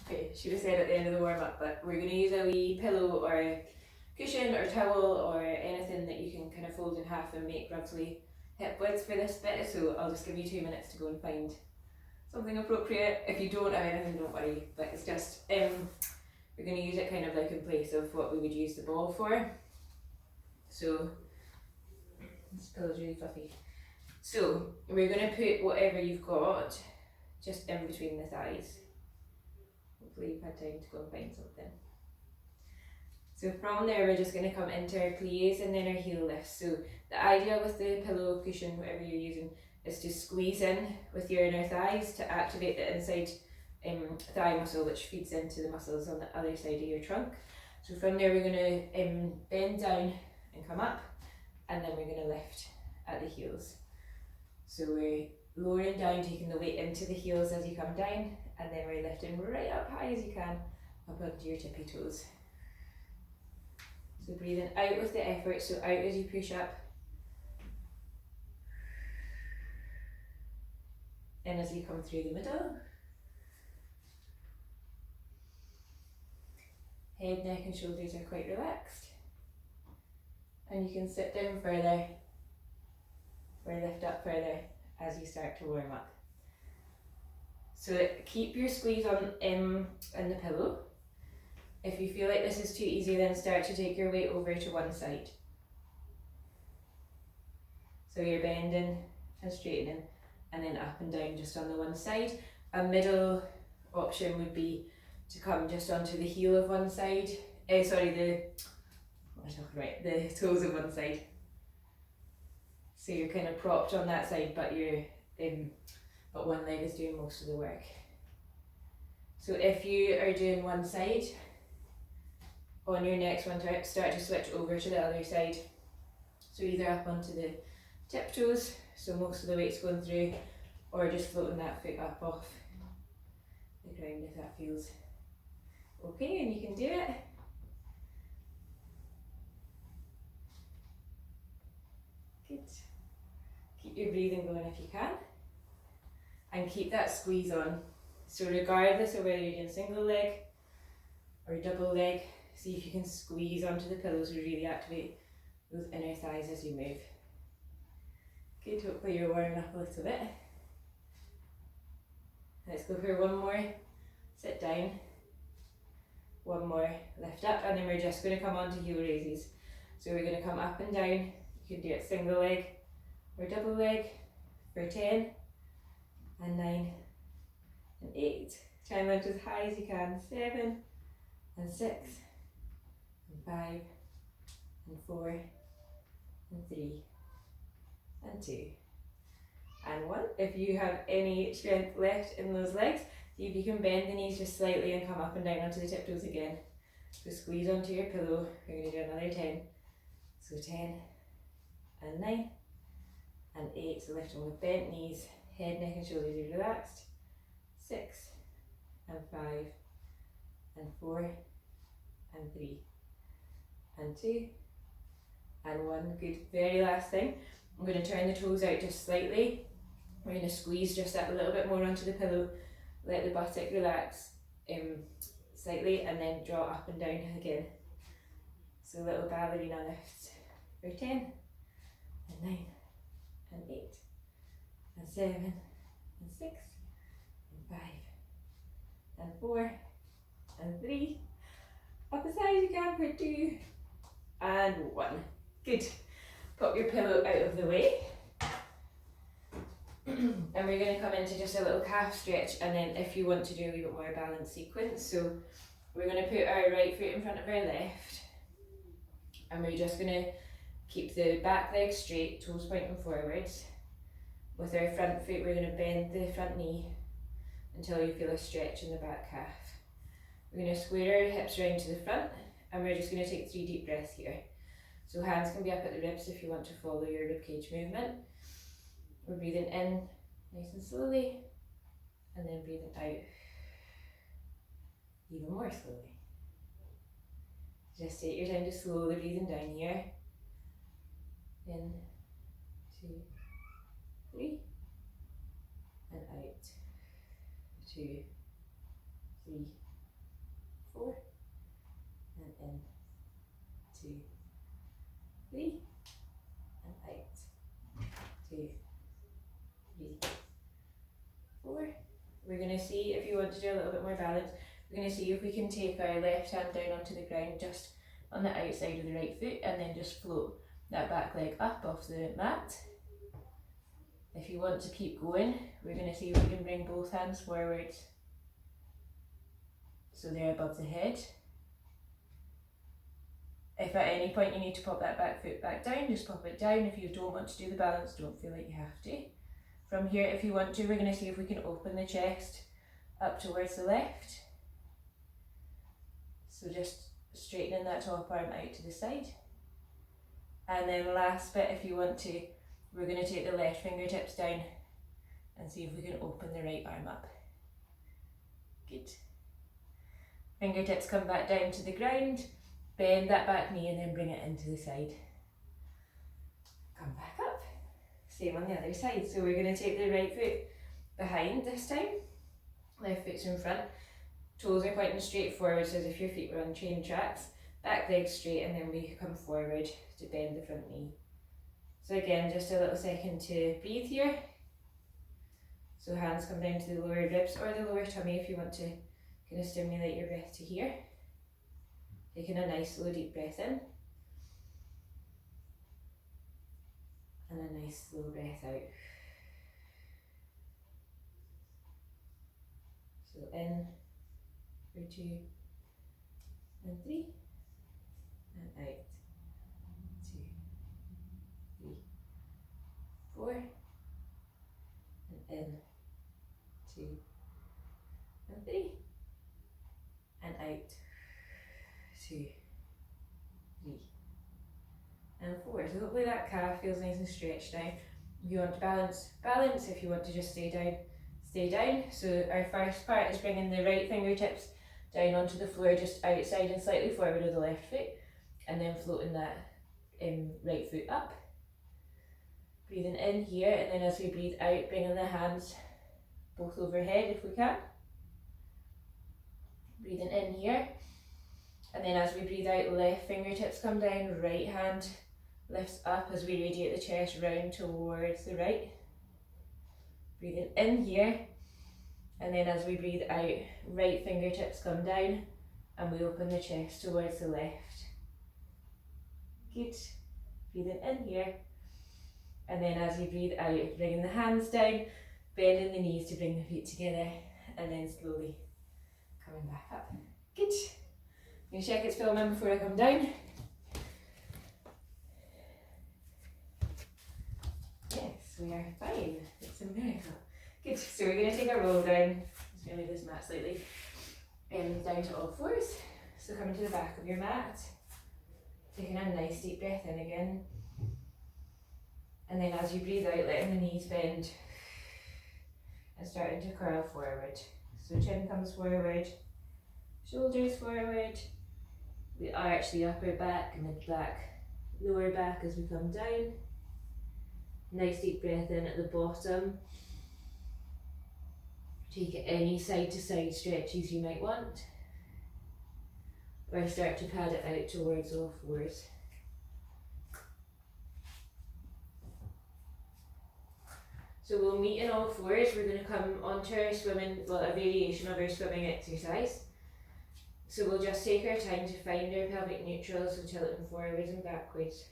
Okay, should have said at the end of the warm up, but we're going to use a wee pillow or a cushion or towel or anything that you can kind of fold in half and make roughly hip width for this bit. So I'll just give you 2 minutes to go and find something appropriate. If you don't have anything, don't worry, but it's just we're going to use it kind of like in place of what we would use the ball for. So this pillow's really fluffy. So we're going to put whatever you've got just in between the thighs. Hopefully you've had time to go and find something. So from there we're just going to come into our plies and then our heel lifts. So the idea with the pillow, cushion, whatever you're using, is to squeeze in with your inner thighs to activate the inside thigh muscle, which feeds into the muscles on the other side of your trunk. So from there we're going to bend down and come up, and then we're going to lift at the heels. So we're lowering down, taking the weight into the heels as you come down, and then we're lifting right up high as you can, up onto your tippy toes. So breathing out with the effort, so out as you push up, in as you come through the middle. Head, neck and shoulders are quite relaxed. And you can sit down further or lift up further as you start to warm up. So keep your squeeze on in the pillow. If you feel like this is too easy, then start to take your weight over to one side. So you're bending and straightening and then up and down just on the one side. A middle option would be to come just onto the heel of one side. The toes of one side. So you're kind of propped on that side, but but one leg is doing most of the work. So if you are doing one side, on your next one, start to switch over to the other side. So either up onto the tiptoes, so most of the weight's going through, or just floating that foot up off the ground if that feels okay and you can do it. Good. Keep your breathing going if you can, and keep that squeeze on. So regardless of whether you're doing single leg or double leg, see if you can squeeze onto the pillows to really activate those inner thighs as you move. Good, hopefully you're warming up a little bit. Let's go for one more, sit down, one more, lift up, and then we're just going to come onto heel raises. So we're going to come up and down. You can do it single leg or double leg for 10 and 9 and 8. Try and lift as high as you can. 7 and 6 and 5 and 4 and 3 and 2 and 1. If you have any strength left in those legs, see if you can bend the knees just slightly and come up and down onto the tiptoes again. So squeeze onto your pillow. We're going to do another 10. So 10 and 9 and 8. So lifting with bent knees, head, neck and shoulders are relaxed. 6 and 5 and 4 and 3 and 2 and 1. Good. Very last thing. I'm going to turn the toes out just slightly. We're going to squeeze just that a little bit more onto the pillow. Let the buttock relax slightly, and then draw up and down again. So little ballerina lifts for 10 and 9 and 8 and 7 and 6 and 5 and 4 and 3. Up as high as you can for 2 and 1. Good. Pop your pillow out of the way. And we're going to come into just a little calf stretch, and then if you want to do a little bit more balanced sequence, so we're going to put our right foot in front of our left, and we're just going to keep the back leg straight, toes pointing forwards. With our front foot, we're going to bend the front knee until you feel a stretch in the back calf. We're going to square our hips round to the front, and we're just going to take 3 deep breaths here. So hands can be up at the ribs if you want to follow your ribcage movement. We're breathing in nice and slowly, and then breathing out even more slowly. Just take your time to slowly breathing down here. In, 2, 3, and out. 2, 3, 4, and in, 2, 3, and out, 2, 3, 4. We're going to see, if you want to do a little bit more balance, we're going to see if we can take our left hand down onto the ground just on the outside of the right foot, and then just float that back leg up off the mat. If you want to keep going, we're going to see if we can bring both hands forward so they're above the head. If at any point you need to pop that back foot back down, just pop it down. If you don't want to do the balance, don't feel like you have to. From here, if you want to, we're going to see if we can open the chest up towards the left. So just straightening that top arm out to the side. And then last bit, if you want to, we're going to take the left fingertips down and see if we can open the right arm up. Good. Fingertips come back down to the ground, bend that back knee and then bring it into the side. Come back up. Same on the other side. So we're going to take the right foot behind this time. Left foot's in front. Toes are pointing straight forward, so as if your feet were on train tracks. Back leg straight, and then we come forward to bend the front knee. So again, just a little second to breathe here. So hands come down to the lower ribs or the lower tummy if you want to kind of stimulate your breath to here. Taking a nice slow deep breath in. And a nice slow breath out. So in for 2 and 3, and out 2, 3, 4, and in 2 and 3, and out 2, 3, and 4. So hopefully that calf feels nice and stretched now. If you want to balance, balance. If you want to just stay down, stay down. So our first part is bringing the right fingertips down onto the floor, just outside and slightly forward of the left foot, and then floating that right foot up. Breathing in here, and then as we breathe out, bringing the hands both overhead if we can. Breathing in here, and then as we breathe out, left fingertips come down, right hand lifts up as we radiate the chest round towards the right. Breathing in here, and then as we breathe out, right fingertips come down and we open the chest towards the left. Good. Breathing in here, and then as you breathe out, bringing the hands down, bending the knees to bring the feet together, and then slowly coming back up. Good. I'm going to check it's filming before I come down. Yes, we are fine. It's a miracle. Good. So we're going to take a roll down. Just going to move this mat slightly. Down to all fours. So coming to the back of your mat. Taking a nice deep breath in again. And then as you breathe out, letting the knees bend. And starting to curl forward. So chin comes forward. Shoulders forward. We arch the upper back, mid back, lower back as we come down. Nice deep breath in at the bottom. Take any side to side stretches you might want. Or start to pad it out towards all fours. So we'll meet in all fours. We're going to come onto our swimming, well, a variation of our swimming exercise. So we'll just take our time to find our pelvic neutral, so tilting forwards and backwards.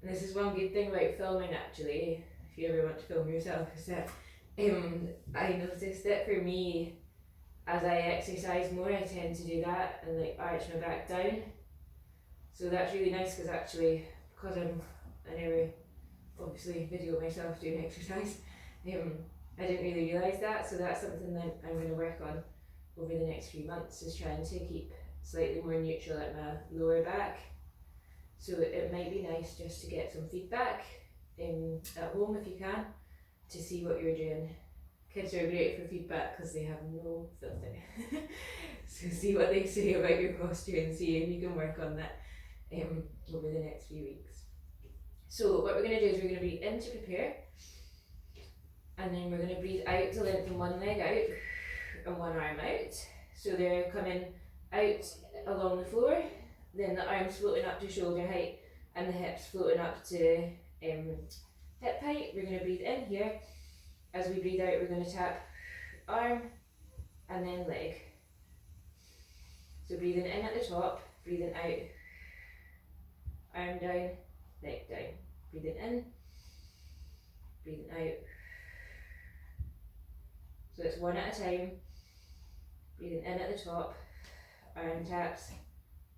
And this is one good thing about filming actually, if you ever want to film yourself, is that I noticed that for me, as I exercise more, I tend to do that and like arch my back down. So that's really nice because actually, because I never obviously video myself doing exercise, I didn't really realise that, so that's something that I'm going to work on over the next few months, is trying to keep slightly more neutral at my lower back. So it might be nice just to get some feedback at home if you can, to see what you're doing. Kids are great for feedback because they have no filter. So see what they say about your posture and see if you can work on that over the next few weeks. So what we're going to do is we're going to breathe in to prepare, and then we're going to breathe out to lengthen one leg out and one arm out. So they're coming out along the floor, then the arms floating up to shoulder height and the hips floating up to hip height. We're going to breathe in here. As we breathe out, we're going to tap arm and then leg. So breathing in at the top, breathing out, arm down, leg down. Breathing in, breathing out. So it's one at a time. Breathing in at the top, arm taps,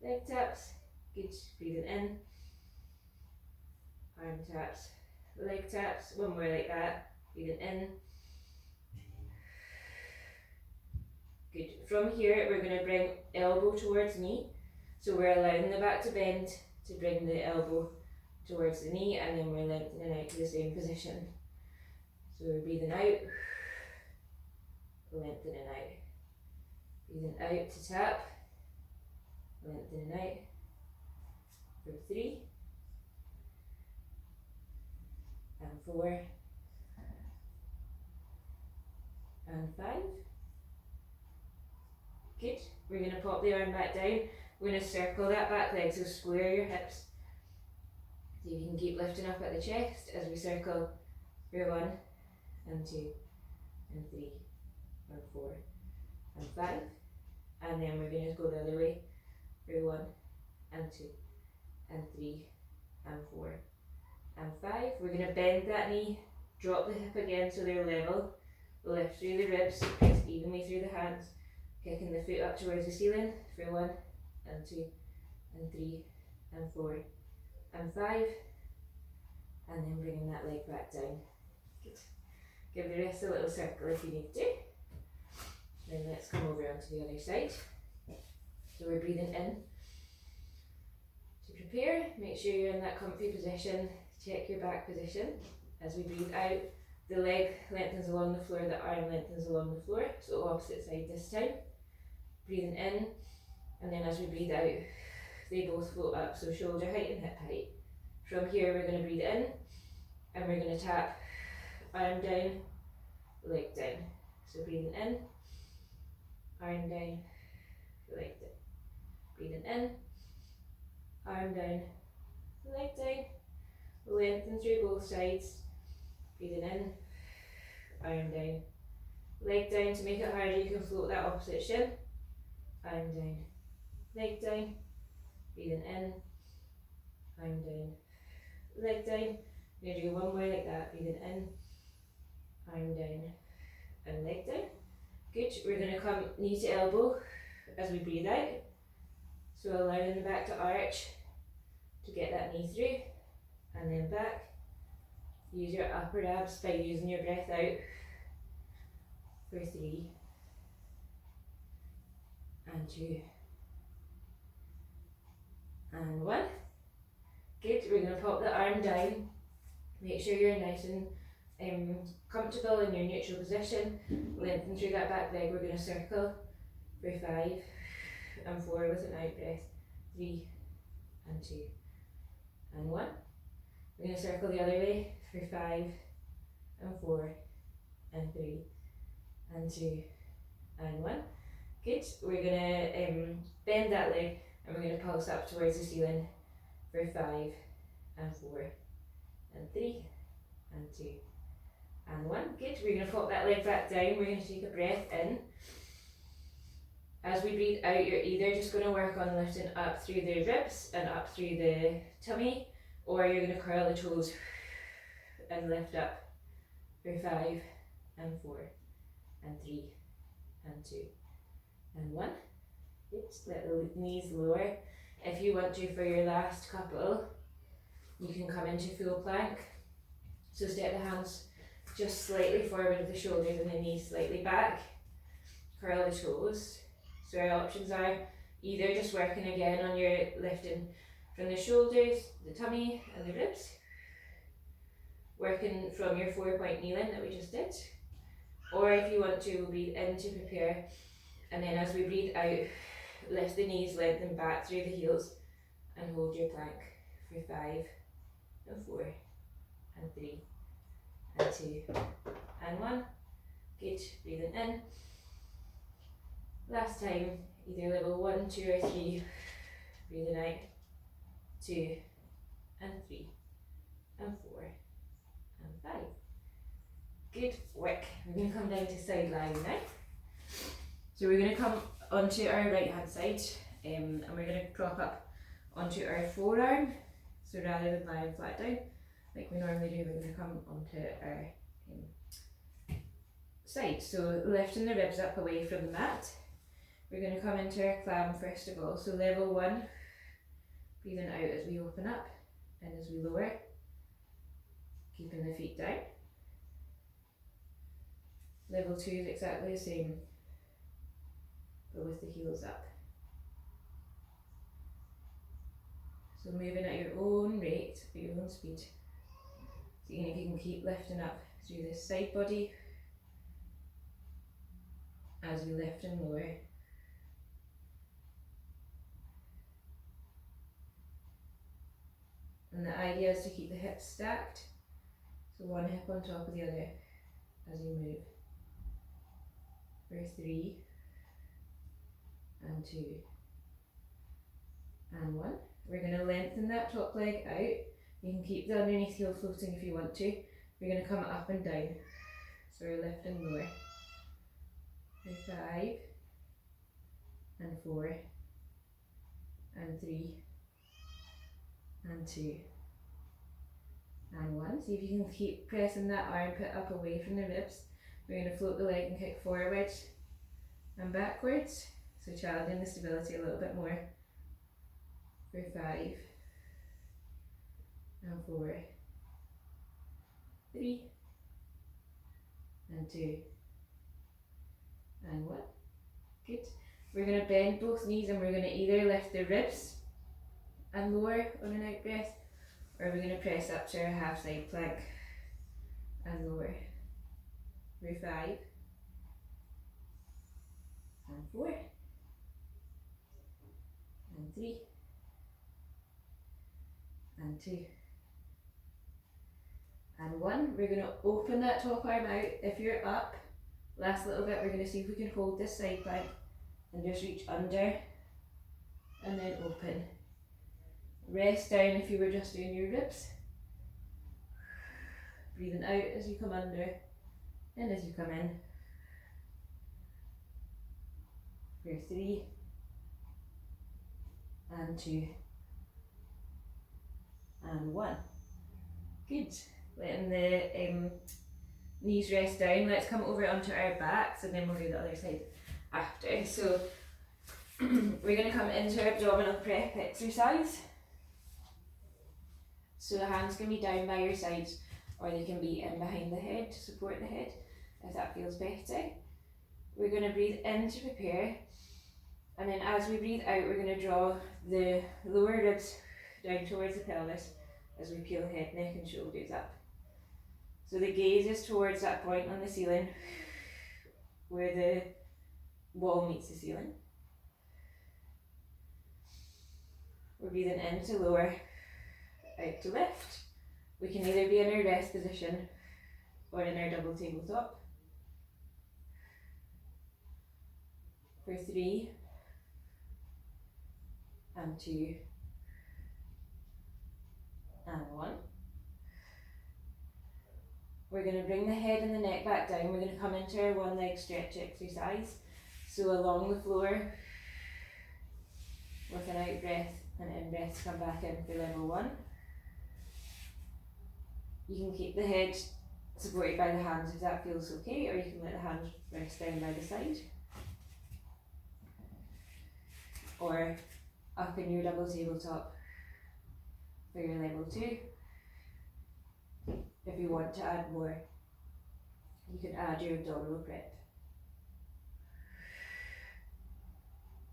leg taps. Good. Breathing in, arm taps, leg taps. One more like that. Breathing in. Good. From here, we're going to bring elbow towards knee. So we're allowing the back to bend to bring the elbow towards the knee, and then we're lengthening out to the same position. So we're breathing out, lengthening out. Breathing out to tap, lengthening out for 3 and 4 and 5. Good. We're going to pop the arm back down. We're going to circle that back leg, so square your hips. So you can keep lifting up at the chest as we circle for 1 and 2 and 3 and 4 and 5. And then we're going to go the other way for 1 and 2 and 3 and 4 and 5. We're going to bend that knee, drop the hip again so they're level, lift through the ribs, press evenly through the hands, kicking the foot up towards the ceiling for 1 and 2 and 3 and 4 and 5, and then bringing that leg back down. Good. Give the wrist a little circle if you need to. Then let's come over onto the other side. So we're breathing in to prepare. Make sure you're in that comfy position. Check your back position. As we breathe out, the leg lengthens along the floor, the arm lengthens along the floor. So opposite side this time. Breathing in, and then as we breathe out, they both float up, so shoulder height and hip height. From here we're going to breathe in, and we're going to tap arm down, leg down. So breathing in, arm down, leg down. Breathing in, arm down, leg down. Lengthen through both sides. Breathing in, arm down, leg down. To make it harder, you can float that opposite shin. Arm down, leg down. Breathing in, arm down, leg down. We're going to do one more like that. Breathing in, arm down, and leg down. Good. We're going to come knee to elbow as we breathe out. So allowing the back to arch to get that knee through, and then back. Use your upper abs by using your breath out for 3 and 2 and 1. Good. We're going to pop the arm down. Make sure you're nice and comfortable in your neutral position. Lengthen through that back leg. We're going to circle for 5 and 4 with an out breath. 3 and 2 and 1. We're going to circle the other way for 5 and 4 and 3 and 2 and 1. Good. We're going to bend that leg, and we're going to pulse up towards the ceiling for 5 and 4 and 3 and 2 and 1. Good. We're going to pop that leg back down. We're going to take a breath in. As we breathe out, you're either just going to work on lifting up through the ribs and up through the tummy, or you're going to curl the toes and lift up for 5 and 4 and 3 and 2 and 1. Just let the knees lower. If you want to, for your last couple, you can come into full plank. So step the hands just slightly forward with the shoulders and the knees slightly back. Curl the toes. So our options are either just working again on your lifting from the shoulders, the tummy and the ribs. Working from your 4-point kneeling that we just did. Or if you want to, we'll breathe in to prepare. And then as we breathe out, lift the knees, lengthen back through the heels and hold your plank for 5 and 4 and 3 and 2 and 1. Good. Breathing in. Last time, either level 1, 2 or 3, breathing out, 2 and 3 and 4 and 5. Good work. We're going to come down to side lying now. So we're going to come onto our right hand side, and we're going to prop up onto our forearm. So rather than lying flat down like we normally do, we're going to come onto our side. So lifting the ribs up away from the mat. We're going to come into our clam first of all. So level 1, breathing out as we open up and as we lower, keeping the feet down. Level 2 is exactly the same, but with the heels up. So moving at your own rate, at your own speed. Seeing if you can keep lifting up through this side body as you lift and lower. And the idea is to keep the hips stacked, so one hip on top of the other as you move. For 3 and 2 and 1. We're going to lengthen that top leg out. You can keep the underneath heel floating if you want to. We're going to come up and down. So we're lift and lower. For 5 and 4 and 3 and 2 and 1. See if you can keep pressing that armpit up away from the ribs. We're going to float the leg and kick forwards and backwards, so challenging the stability a little bit more. For 5 and 4, 3 and 2 and 1. Good. We're going to bend both knees and we're going to either lift the ribs and lower on an out breath, or we're going to press up to our half side plank and lower. For 5 and 4 and 3 and 2 and 1. We're going to open that top arm out. If you're up, last little bit, we're going to see if we can hold this side plank and just reach under and then open. Rest down if you were just doing your ribs. Breathing out as you come under and as you come in. For 3 and 2 and 1. Good. Letting the knees rest down. Let's come over onto our backs and then we'll do the other side after. So we're going to come into our abdominal prep exercise. So the hands can be down by your sides or they can be in behind the head to support the head if that feels better. We're going to breathe in to prepare, and then as we breathe out we're going to draw the lower ribs down towards the pelvis as we peel head, neck and shoulders up. So the gaze is towards that point on the ceiling where the wall meets the ceiling. We're breathing in to lower, out to lift. We can either be in our rest position or in our double tabletop. For 3 and 2 and 1. We're going to bring the head and the neck back down. We're going to come into our one leg stretch exercise. So along the floor with an out breath and in breath, come back in for level 1. You can keep the head supported by the hands if that feels okay, or you can let the hands rest down by the side. Or up in your double tabletop for your level 2. If you want to add more, you can add your abdominal prep.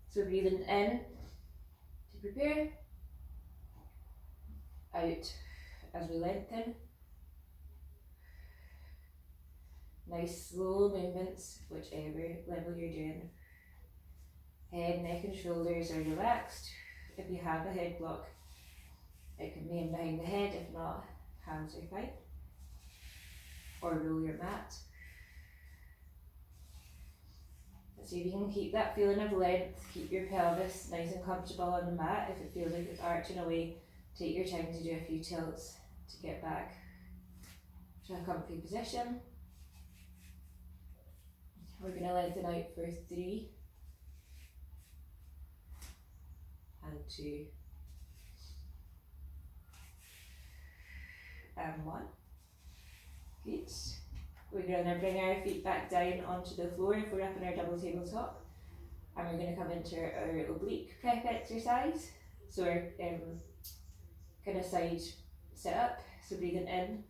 So breathing in to prepare, out as we lengthen. Nice slow movements, whichever level you're doing. Head, neck and shoulders are relaxed. If you have a head block, it can be in behind the head. If not, hands are fine. Or roll your mat. So if you can keep that feeling of length, keep your pelvis nice and comfortable on the mat. If it feels like it's arching away, take your time to do a few tilts to get back to a comfy position. We're going to lengthen out for 3 and 2 and 1. Good. We're going to bring our feet back down onto the floor if we're up in our double tabletop, and we're going to come into our oblique prep exercise. So our kind of side sit up, so breathing in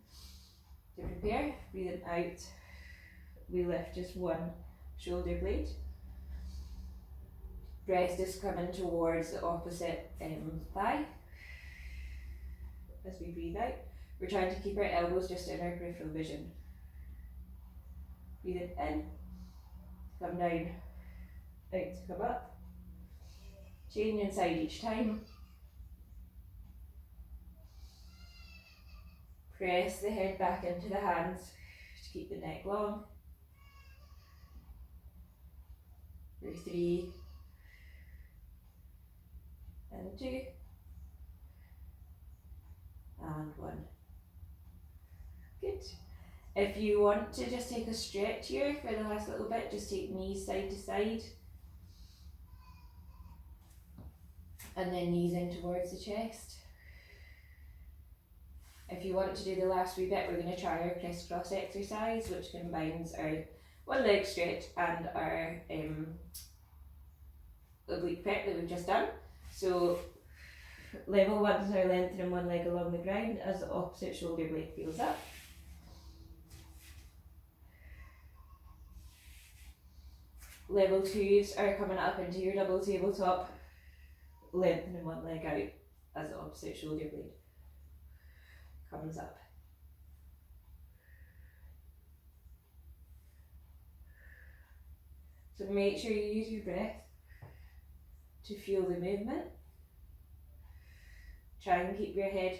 to prepare, breathing out, we lift just one shoulder blade. Breast is coming towards the opposite thigh as we breathe out. We're trying to keep our elbows just in our peripheral vision. Breathing in, come down, out, come up. Changing side each time. Press the head back into the hands to keep the neck long. For 3 and 2 and 1. Good. If you want to just take a stretch here for the last little bit, just take knees side to side. And then knees in towards the chest. If you want to do the last wee bit, we're going to try our crisscross exercise, which combines our one leg stretch and our oblique prep that we've just done. So level 1 is our lengthening one leg along the ground as the opposite shoulder blade feels up. Level 2s are coming up into your double tabletop, lengthening one leg out as the opposite shoulder blade comes up. So make sure you use your breath to feel the movement. Try and keep your head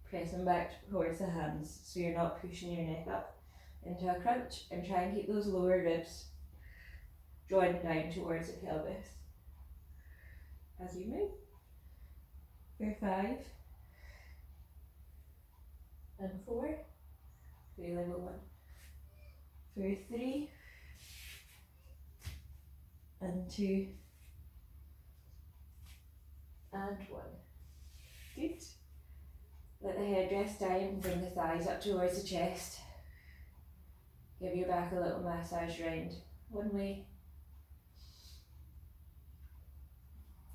pressing back towards the hands so you're not pushing your neck up into a crunch, and try and keep those lower ribs drawing down towards the pelvis as you move. For 5 and 4, for level 1, for 3 and 2 and 1. Good. Let the head rest down, bring the thighs up towards the chest. Give your back a little massage round one way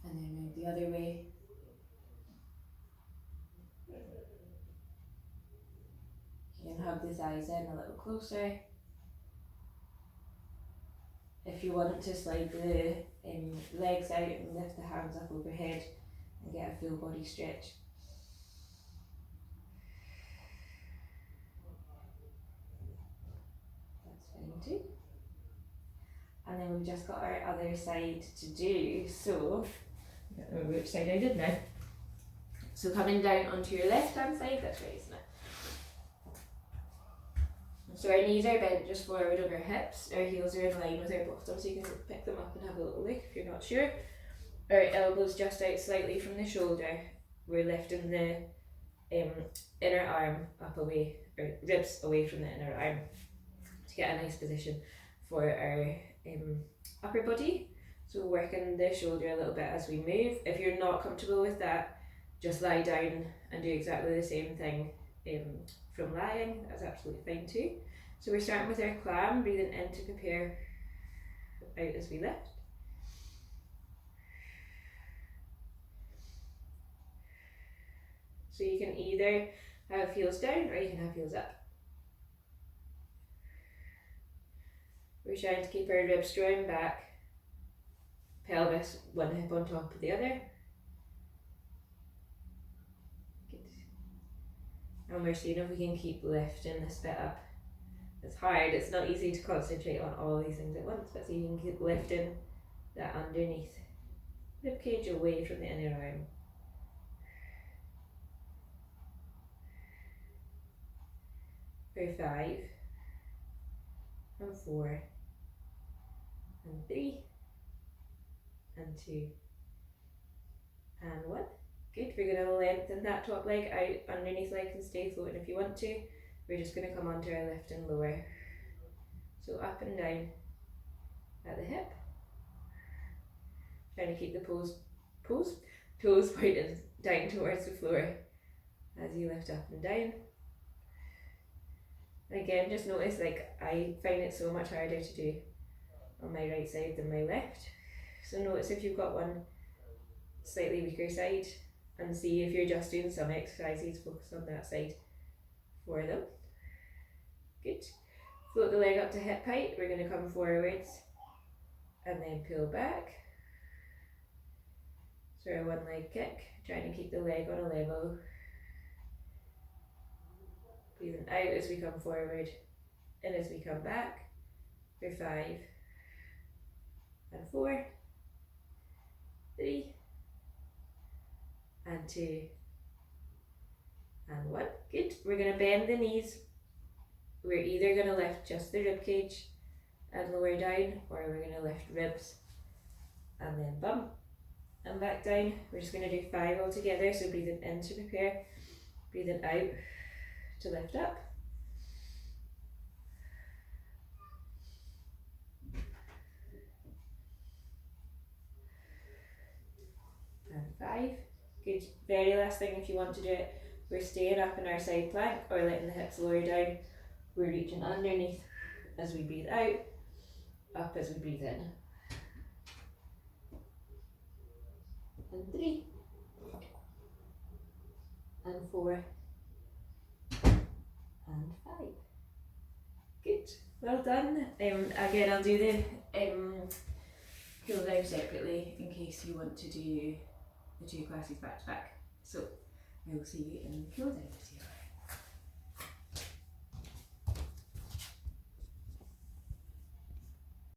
and then move the other way. You can hug the thighs in a little closer. If you want to slide the legs out and lift the hands up overhead and get a full body stretch. That's fine too. And then we've just got our other side to do, so I don't know which side I did now. So coming down onto your left hand side, that's right, isn't it? So our knees are bent just forward over hips, our heels are in line with our bottom, so you can pick them up and have a little look if you're not sure. Our elbows just out slightly from the shoulder. We're lifting the inner arm up away, or ribs away from the inner arm to get a nice position for our upper body. So working the shoulder a little bit as we move. If you're not comfortable with that, just lie down and do exactly the same thing from lying. That's absolutely fine too. So we're starting with our clam, breathing in to prepare out as we lift. So you can either have heels down or you can have heels up. We're trying to keep our ribs drawing back, pelvis one hip on top of the other. Good. And we're seeing if we can keep lifting this bit up. It's hard, it's not easy to concentrate on all these things at once, but so you can keep lifting that underneath rib cage away from the inner arm. For 5 and 4 and 3 and 2 and 1. Good, we're going to lengthen that top leg out underneath leg and stay floating if you want to. We're just going to come onto our lift and lower. So up and down at the hip. Trying to keep the toes pointed down towards the floor as you lift up and down. And again, just notice, like, I find it so much harder to do on my right side than my left. So notice if you've got one slightly weaker side and see if you're just doing some exercises, focus on that side for them. Good. Float the leg up to hip height. We're going to come forwards and then pull back. So a one leg kick, trying to keep the leg on a level. Breathing out as we come forward, in as we come back for 5 and 4, 3 and 2 and 1. Good. We're going to bend the knees. We're either going to lift just the rib cage and lower down, or we're going to lift ribs and then bum and back down. We're just going to do 5 all together. So breathing in to prepare, breathing out to lift up. And 5. Good. Very last thing, if you want to do it, we're staying up in our side plank or letting the hips lower down. We're reaching underneath as we breathe out, up as we breathe in. And 3 and 4 and 5. Good, well done. Again, I'll do the cool down separately in case you want to do the 2 classes back to back. So we'll see you in the cool down video.